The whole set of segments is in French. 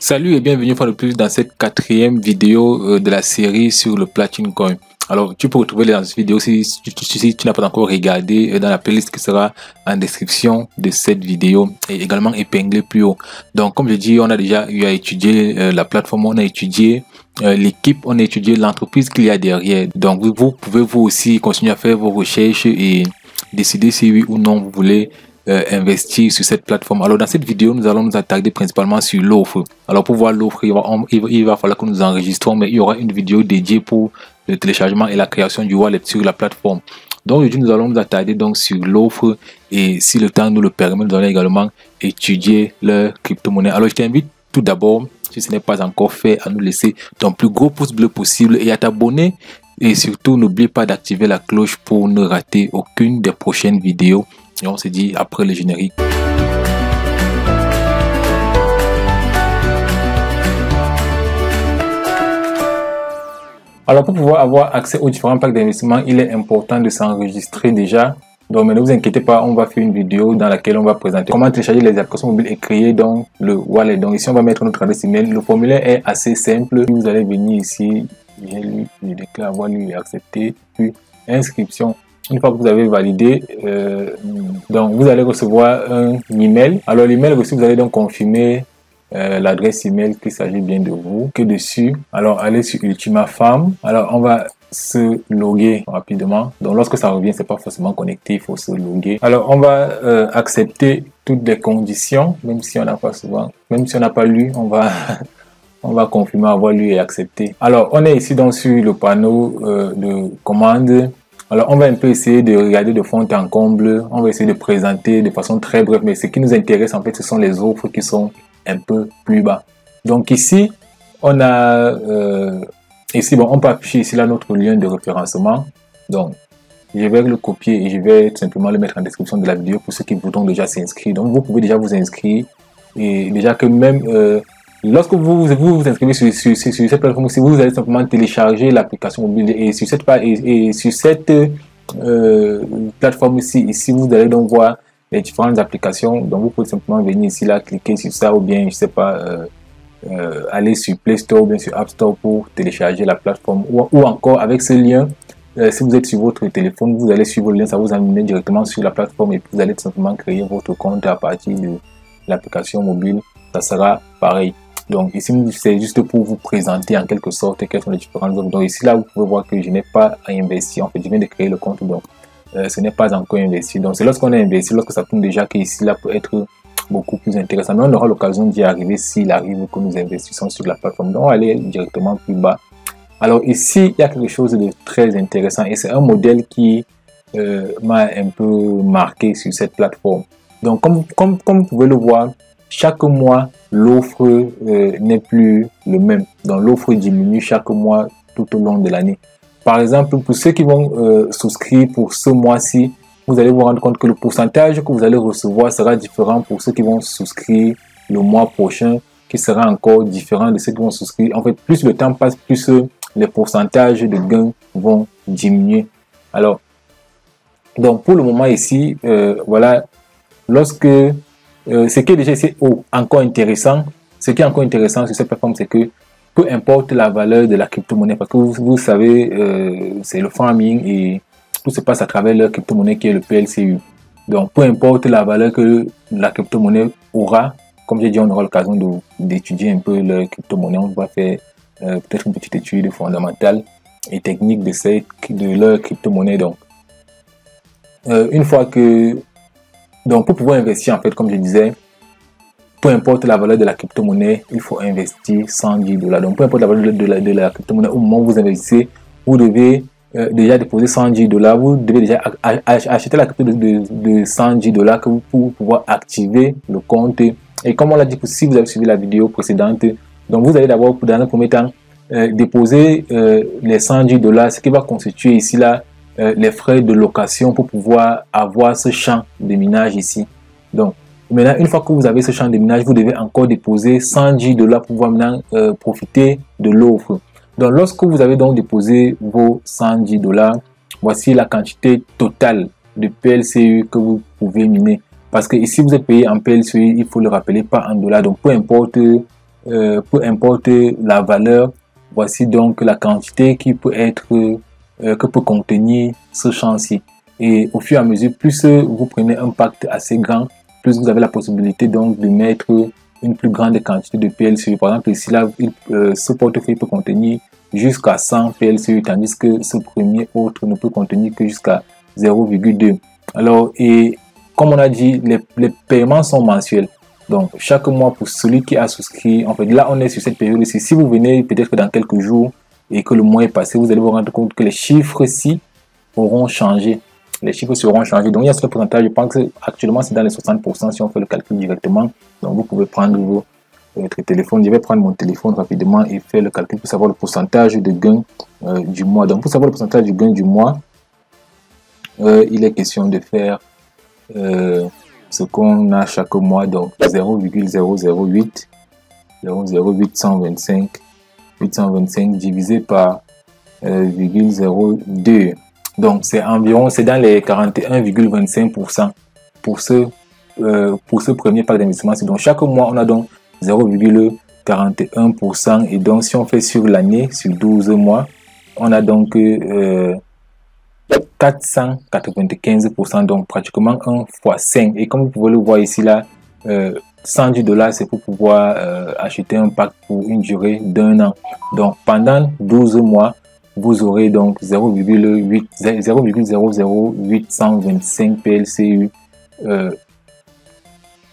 Salut et bienvenue une fois de plus dans cette quatrième vidéo de la série sur le Platine Coin. Alors tu peux retrouver dans cette vidéo si tu n'as pas encore regardé dans la playlist qui sera en description de cette vidéo et également épinglée plus haut. Donc comme je dis, on a déjà eu à étudier la plateforme, on a étudié l'équipe, on a étudié l'entreprise qu'il y a derrière. Donc vous pouvez vous aussi continuer à faire vos recherches et décider si oui ou non vous voulez investir sur cette plateforme. Alors dans cette vidéo, nous allons nous attarder principalement sur l'offre. Alors pour voir l'offre, il va falloir que nous enregistrons, mais il y aura une vidéo dédiée pour le téléchargement et la création du wallet sur la plateforme. Donc aujourd'hui, nous allons nous attarder donc sur l'offre et si le temps nous le permet, nous allons également étudier leur crypto-monnaie. Alors je t'invite tout d'abord, si ce n'est pas encore fait, à nous laisser ton plus gros pouce bleu possible et à t'abonner. Et surtout, n'oublie pas d'activer la cloche pour ne rater aucune des prochaines vidéos. Et on se dit après le générique. Alors pour pouvoir avoir accès aux différents packs d'investissement, il est important de s'enregistrer déjà. Donc mais ne vous inquiétez pas, on va faire une vidéo dans laquelle on va présenter comment télécharger les applications mobiles et créer donc le wallet. Donc ici on va mettre notre adresse email. Le formulaire est assez simple. Vous allez venir ici, je déclare avoir lu et accepter, puis inscription. Une fois que vous avez validé, donc vous allez recevoir un email. Alors l'email reçu, vous allez donc confirmer l'adresse email qu'il s'agit bien de vous. Que dessus, alors allez sur Ultima Farm. Alors on va se loguer rapidement. Donc lorsque ça revient, c'est pas forcément connecté, il faut se loguer. Alors on va accepter toutes les conditions, même si on n'a pas souvent, même si on n'a pas lu, on va confirmer avoir lu et accepter. Alors on est ici donc sur le panneau de commande. Alors, on va un peu essayer de regarder de fond en comble. On va essayer de présenter de façon très brève. Mais ce qui nous intéresse, en fait, ce sont les offres qui sont un peu plus bas. Donc ici, on a... ici, bon, on peut afficher ici là notre lien de référencement. Donc, je vais le copier et je vais tout simplement le mettre en description de la vidéo pour ceux qui voudront déjà s'inscrire. Donc, vous pouvez déjà vous inscrire. Et déjà que même... lorsque vous vous inscrivez sur cette plateforme aussi, vous allez simplement télécharger l'application mobile et sur cette plateforme ici, vous allez donc voir les différentes applications. Donc vous pouvez simplement venir ici là, cliquer sur ça ou bien je sais pas, aller sur Play Store ou bien sur App Store pour télécharger la plateforme ou encore avec ce lien. Si vous êtes sur votre téléphone, vous allez suivre le lien, ça vous amène directement sur la plateforme et puis vous allez tout simplement créer votre compte à partir de l'application mobile. Ça sera pareil. Donc ici, c'est juste pour vous présenter en quelque sorte quelles sont les différentes offres. Donc ici, là, vous pouvez voir que je n'ai pas à investir. En fait, je viens de créer le compte, donc ce n'est pas encore investi. Donc c'est lorsqu'on a investi, lorsque ça tourne déjà que ici, là, peut être beaucoup plus intéressant. Mais on aura l'occasion d'y arriver s'il arrive que nous investissons sur la plateforme. Donc on va aller directement plus bas. Alors ici, il y a quelque chose de très intéressant et c'est un modèle qui m'a un peu marqué sur cette plateforme. Donc comme vous pouvez le voir, chaque mois, l'offre n'est plus le même. Donc, l'offre diminue chaque mois tout au long de l'année. Par exemple, pour ceux qui vont souscrire pour ce mois-ci, vous allez vous rendre compte que le pourcentage que vous allez recevoir sera différent pour ceux qui vont souscrire le mois prochain, qui sera encore différent de ceux qui vont souscrire. En fait, plus le temps passe, plus les pourcentages de gains vont diminuer. Alors, donc pour le moment ici, voilà, lorsque... ce qui est déjà encore intéressant, sur cette plateforme, c'est que peu importe la valeur de la crypto-monnaie, parce que vous savez, c'est le farming et tout se passe à travers leur crypto-monnaie qui est le PLCU. Donc, peu importe la valeur que la crypto-monnaie aura, comme j'ai dit, on aura l'occasion d'étudier un peu leur crypto-monnaie. On va faire peut-être une petite étude fondamentale et technique de leur crypto-monnaie. Donc, une fois que... Donc, pour pouvoir investir, en fait, comme je disais, peu importe la valeur de la crypto-monnaie, il faut investir $110. Donc, peu importe la valeur de la crypto-monnaie, au moment où vous investissez, vous devez déjà déposer $110. Vous devez déjà acheter la crypto de $110 pour pouvoir activer le compte. Et comme on l'a dit, si vous avez suivi la vidéo précédente, donc vous allez d'abord, dans un premier temps, déposer les $110, ce qui va constituer ici là les frais de location pour pouvoir avoir ce champ de minage ici. Donc maintenant, une fois que vous avez ce champ de minage, vous devez encore déposer $110 pour pouvoir maintenant profiter de l'offre. Donc lorsque vous avez donc déposé vos $110, voici la quantité totale de PLCU que vous pouvez miner. Parce que ici vous êtes payé en PLCU, il faut le rappeler, pas en dollars. Donc peu importe peu importe la valeur, voici donc la quantité qui peut être, que peut contenir ce champ-ci. Et au fur et à mesure, plus vous prenez un pacte assez grand, plus vous avez la possibilité donc de mettre une plus grande quantité de PLCU. Par exemple, ici, là, ce portefeuille peut contenir jusqu'à 100 PLCU, tandis que ce premier autre ne peut contenir que jusqu'à 0,2. Alors, et comme on a dit, les paiements sont mensuels. Donc, chaque mois, pour celui qui a souscrit, en fait, là, on est sur cette période-ci. Si vous venez peut-être dans quelques jours et que le mois est passé, vous allez vous rendre compte que les chiffres-ci auront changé. Les chiffres seront changés. Donc, il y a ce pourcentage. Je pense que actuellement, c'est dans les 60% si on fait le calcul directement. Donc, vous pouvez prendre votre téléphone. Je vais prendre mon téléphone rapidement et faire le calcul pour savoir le pourcentage de gain du mois. Donc, pour savoir le pourcentage du gain du mois, il est question de faire ce qu'on a chaque mois, donc 0,008 825 divisé par 0,02. Donc c'est environ, c'est dans les 41,25% pour ce premier pack d'investissement. Donc chaque mois on a donc 0,41%, et donc si on fait sur l'année, sur 12 mois, on a donc 495%, donc pratiquement 1 fois 5. Et comme vous pouvez le voir ici là, 110 $, c'est pour pouvoir acheter un pack pour une durée d'un an. Donc pendant 12 mois, vous aurez donc 0,00825 PLCU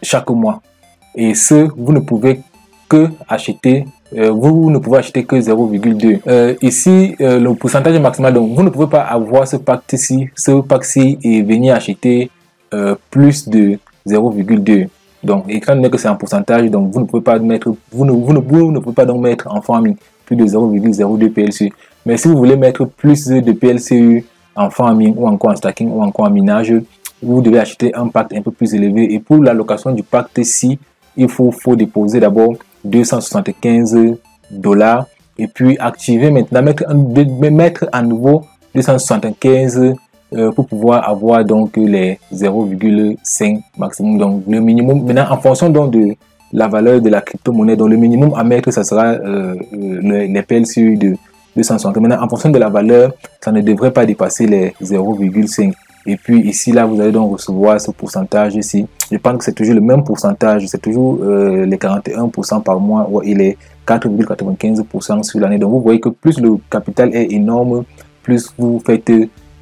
chaque mois. Et ce, vous ne pouvez que acheter, vous ne pouvez acheter que 0,2. Ici, le pourcentage maximal, donc vous ne pouvez pas avoir ce pacte-ci et venir acheter plus de 0,2. Donc, étant donné que c'est un pourcentage, donc vous ne pouvez pas mettre, vous ne pouvez pas donc mettre en farming plus de 0,02 PLCU. Mais si vous voulez mettre plus de PLCU en farming ou encore en stacking ou encore en minage, vous devez acheter un pacte un peu plus élevé. Et pour l'allocation du pacte-ci, il faut déposer d'abord 275 $, et puis activer maintenant, mettre à nouveau 275 pour pouvoir avoir donc les 0,5 maximum. Donc le minimum, maintenant en fonction donc de la valeur de la crypto-monnaie, donc le minimum à mettre, ça sera les PLCU de 260. Maintenant en fonction de la valeur, ça ne devrait pas dépasser les 0,5. Et puis ici, là, vous allez donc recevoir ce pourcentage ici. Je pense que c'est toujours le même pourcentage. C'est toujours les 41% par mois, et les 4,95% sur l'année. Donc, vous voyez que plus le capital est énorme, plus vous faites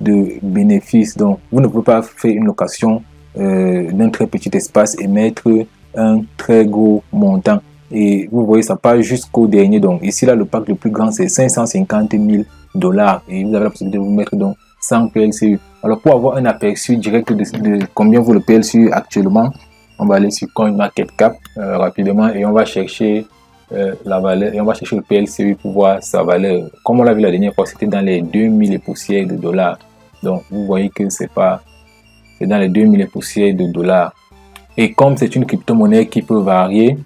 de bénéfices. Donc, vous ne pouvez pas faire une location d'un très petit espace et mettre un très gros montant. Et vous voyez, ça part jusqu'au dernier. Donc, ici, là, le pack le plus grand, c'est 550 000 $. Et vous avez la possibilité de vous mettre donc 100 PLCU. Alors, pour avoir un aperçu direct de combien vaut le PLCU actuellement, on va aller sur CoinMarketCap rapidement et on va chercher la valeur, et on va chercher le PLCU pour voir sa valeur. Comme on l'a vu la dernière fois, c'était dans les 2000 et poussières de dollars. Donc, vous voyez que c'est dans les 2000 et poussières de dollars. Et comme c'est une crypto-monnaie qui peut varier,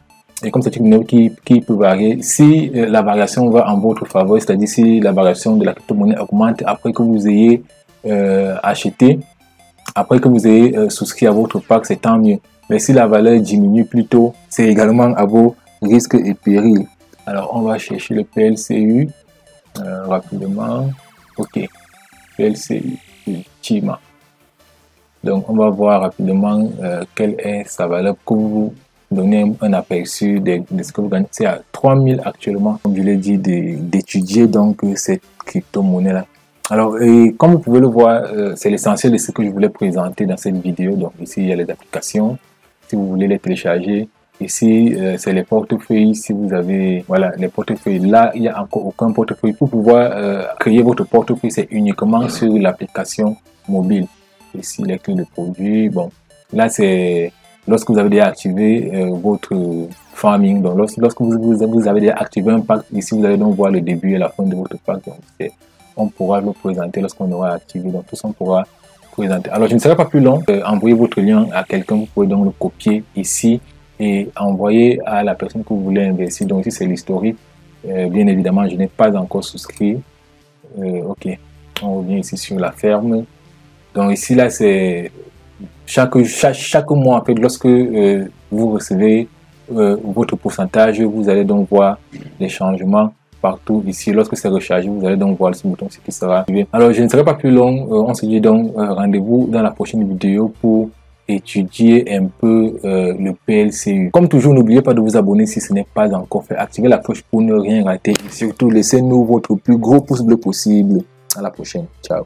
si la variation va en votre faveur, c'est-à-dire si la variation de la crypto-monnaie augmente après que vous ayez acheté, après que vous ayez souscrit à votre pack, c'est tant mieux. Mais si la valeur diminue plutôt, c'est également à vos risques et périls. Alors, on va chercher le PLCU rapidement. Ok, PLCU Ultima. Donc, on va voir rapidement quelle est sa valeur pour vous donner un aperçu de ce que vous gagnez. C'est à 3000 actuellement, comme je l'ai dit, d'étudier donc cette crypto-monnaie-là. Alors, et comme vous pouvez le voir, c'est l'essentiel de ce que je voulais présenter dans cette vidéo. Donc, ici, il y a les applications, si vous voulez les télécharger. Ici, c'est les portefeuilles. Si vous avez, voilà, les portefeuilles. Là, il n'y a encore aucun portefeuille. Pour pouvoir créer votre portefeuille, c'est uniquement sur l'application mobile. Ici, les clés de produits. Bon, là, c'est lorsque vous avez déjà activé votre farming. Donc, lorsque vous avez déjà activé un pack, ici, vous allez donc voir le début et la fin de votre pack. Donc, on pourra le présenter lorsqu'on aura activé. Donc, tout ça, on pourra présenter. Alors, je ne serai pas plus long. Envoyez votre lien à quelqu'un. Vous pouvez donc le copier ici et envoyer à la personne que vous voulez investir. Donc, ici, c'est l'historique. Bien évidemment, je n'ai pas encore souscrit. Ok, on revient ici sur la ferme. Donc, ici, là, c'est chaque mois, en fait, lorsque vous recevez votre pourcentage. Vous allez donc voir les changements partout ici. Lorsque c'est rechargé, vous allez donc voir ce bouton, ce qui sera activé. Alors, je ne serai pas plus long. On se dit donc rendez-vous dans la prochaine vidéo pour étudier un peu le PLCU. Comme toujours, n'oubliez pas de vous abonner si ce n'est pas encore fait. Activez la cloche pour ne rien rater. Et surtout, laissez-nous votre plus gros pouce bleu possible. À la prochaine. Ciao.